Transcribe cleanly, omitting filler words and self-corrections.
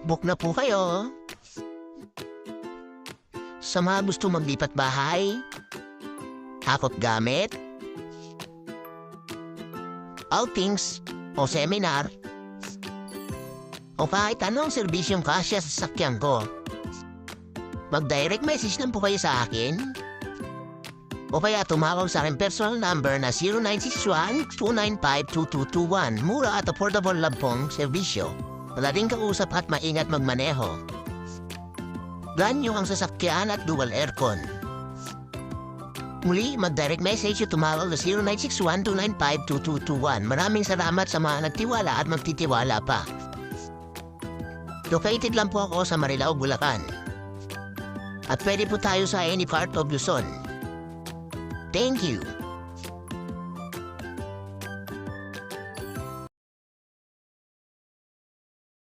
Book na po kayo. Sa mga gusto maglipat bahay, hakot gamit, outings o seminar, o kahit anong serbisyong kasya sa sasakyan ko, mag-direct message lang po kayo sa akin o kaya tumawag sa aking personal number na 0961-295-2221. Mura at affordable lang pong serbisyo. Wala din kausap at maingat magmaneho. Ganyo ang sasakyan at dual aircon. Muli, mag-direct message o tumawag sa 0961-295-2221. Maraming salamat sa mga nagtiwala at magtitiwala pa. Located lang po ako sa Marilao, Bulacan. At pwede po tayo sa any part of Luzon. Thank you.